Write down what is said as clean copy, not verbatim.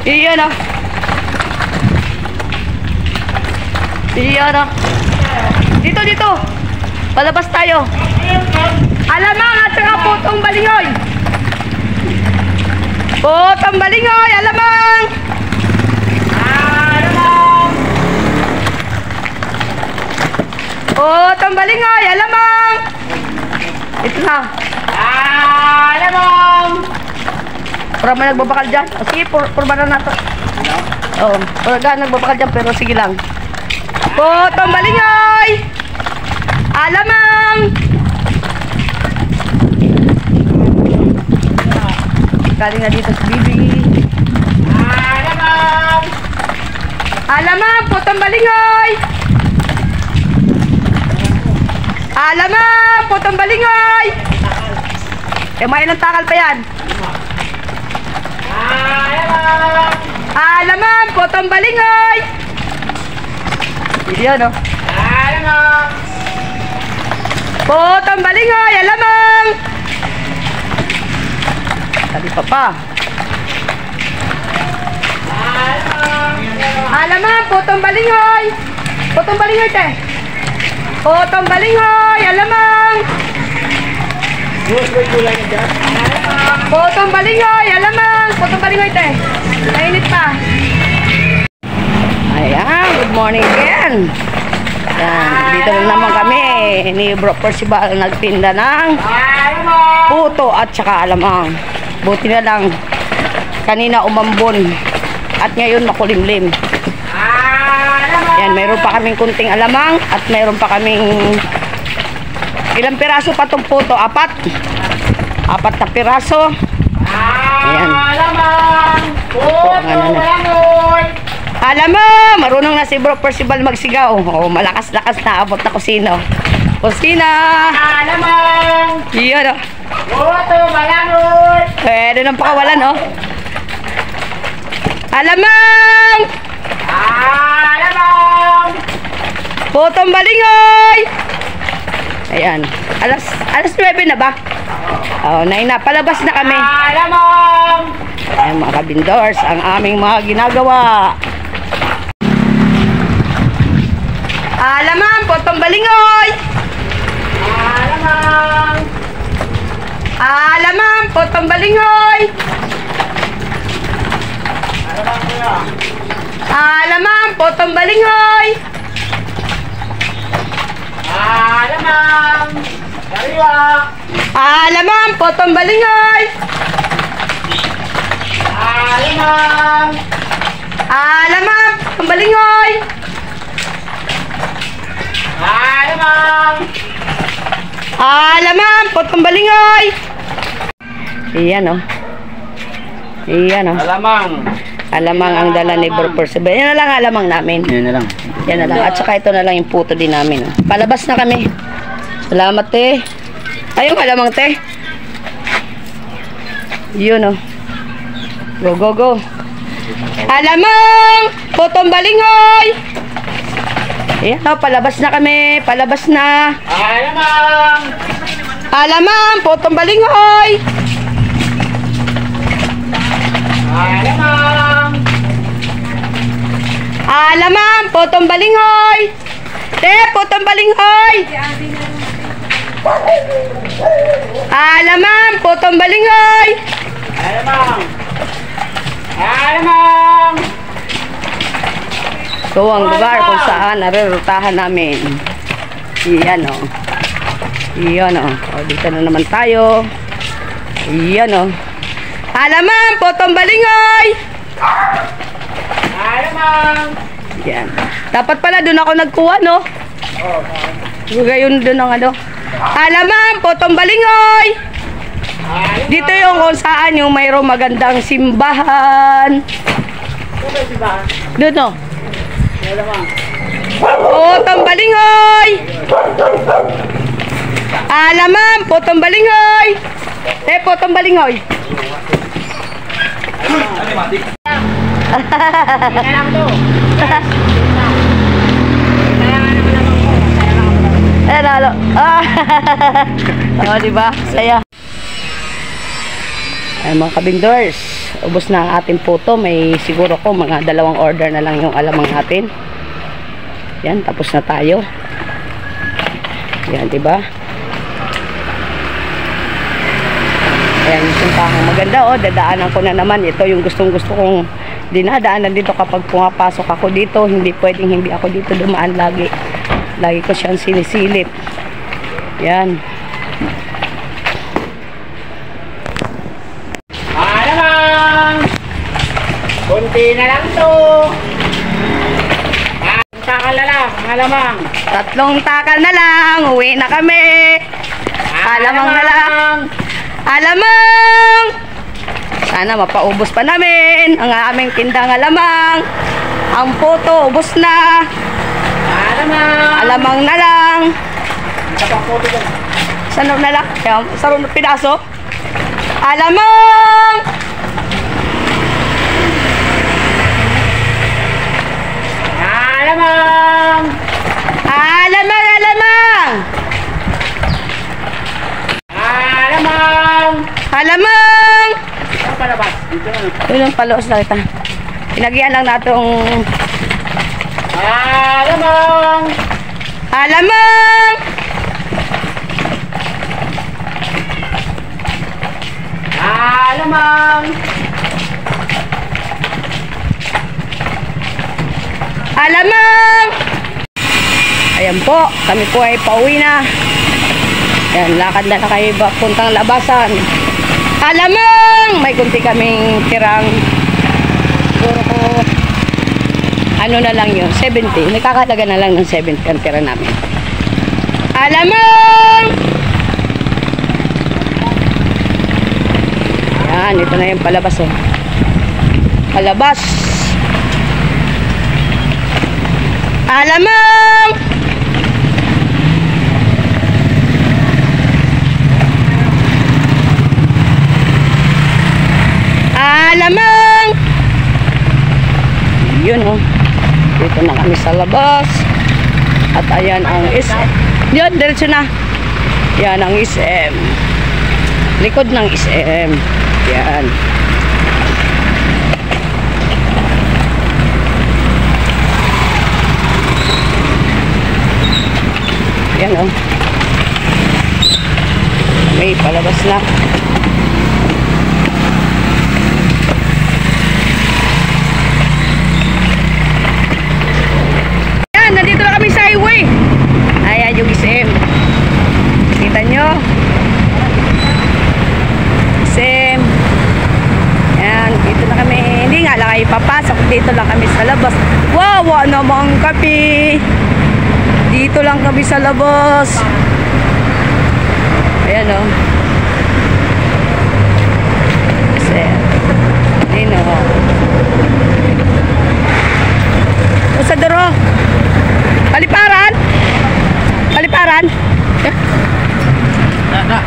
Iyan o. Iyan o. Dito, dito. Palabas tayo. Alamang at saka putong balingoy. Putong balingoy, alamang. Alamang. Putong balingoy, alamang. Ito na. Alamang. Pura mo nagbabakal dyan. O sige, purba na nato. Oo, pura ka nagbabakal dyan, pero sige lang. Putong balingoy. Alamang. Galing na dito si Bibi. Alamang. Alamang, putong balingoy. Alamang, putong balingoy. Eh, may ilang takal pa yan. Alamang. Alamang, putong balingoy. Yan o. Alamang. Putong balingoy, alamang. Tali pa. Alamang, putong balingoy. Putong balingoy, te. Putong balingoy, alamang. Putong balingoy, alamang. Putong balingoy, te. Mainit pa. Ayan, good morning again. Yan, dito na naman kami ni Bro Percival nagtinda ng puto at saka alamang. Buti na lang kanina umambon at ngayon makulimlim. Yan, mayroon pa kaming kunting alamang at mayroon pa kaming ilang piraso pa itong puto? Apat na piraso. Ayan. Alamang, marunong na si Bro Percival magsigaw. Oh, malakas-lakas na abot na kusino. Kusina. Alamang. Iyan o. Puto, balangoy. Pwede nang pakawalan o. Alamang. Alamang. Putong balingoy. Ayan. Alas 9 na ba? Oh, 9 na. Palabas na kami. Alamang. Ayan mga kabindors, ang aming mga ginagawa. Alamang, putong balingoy. Alamang. Alamang, putong balingoy. Alamang, putong balingoy. Alamang. Alamang, putong balingoy. Alamang. Alamang, putong balingoy. Alamang. Alamang, putong balingoy. Iyan o. Iyan o. Alamang. Alamang ang dala ni Bro Percival. Yan na lang alamang namin. Yan na lang. Yan na lang. At saka ito na lang yung puto din namin. Palabas na kami. Salamat te. Ayun alamang te. Yun o. Go, go, go. Alamang, putong balingoy. Ayan o, palabas na kami. Palabas na. Alamang. Alamang, putong balingoy. Alamang. Alamang, putong balingoy. Te, putong balingoy. Alamang, putong balingoy. Alamang. Alamang. Ito ang lugar kung saan narirutahan namin. Iyan o. Iyan o. O, dito na naman tayo. Iyan o. Alamang, putong balingoy. Alamang. Yan. Dapat pala doon ako nagkuha, no? Gayon doon ang ano. Alamang, putong balingoy. Dito yung kung saan yung mayroong magandang simbahan. Doon, no? Putong balingoy. Alamang, putong balingoy. Putong balingoy. Lalo. Oh, diba? Saya. Ay, mga kabindors, ubos na ang ating puto. May siguro ko mga 2 order na lang yung alamang natin. Yan, tapos na tayo. Yan, diba? Ayan, yung sumpahang maganda, oh. Dadaanan ko na naman. Ito yung gustong-gusto kong dinadaanan dito kapag pumapasok ako dito. Hindi pwedeng hindi ako dito dumaan lagi. Lagi ko siyang sinisilip. Yan. Kunti na lang to. Takal na lang, alamang. 3 takal na lang. Uwi na kami. Alamang na lang. Alamang! Sana mapaubos pa namin ang aming tindang alamang. Ang puto, ubos na. Alamang. Alamang na lang. Kapag puto dyan. Saan na lang? Sarong na pinaso. Alamang! Alamang. Alamang, alamang! Alamang. Alamang! Ano pa na ba? Dito na. Yun ang paloos na kita. Pinagyan lang natong Alamang. alamang! Alamang. Alamang! Ayan po, kami po ay pauwi na. Ayan, lakad na kayo puntang labasan. Alamang! May kunti kaming tirang. Siguro ko, ano na lang yun, 70. Nakakalaga na lang ng 70 ang tira namin. Alamang! Ayan, ito na yung palabas, oh. Palabas! Alamang! Alamang! Yun, oh. Dito na kami sa labas. At ayan ang SM. Yun, diretso na. Yan ang SM. Likod ng SM. Yan. Yan, oh. May palabas na. Yan, nandito na kami sa highway. Ayan yung SM. Kita nyo? SM. Yan, dito na kami. Hindi nga lang kayo papasok. Dito lang kami sa labas. Wawa namang kape. Dito lang kami sa labas. Ayan, o. Kasi, yun, o. O sa duro. Paliparan. Paliparan. Na.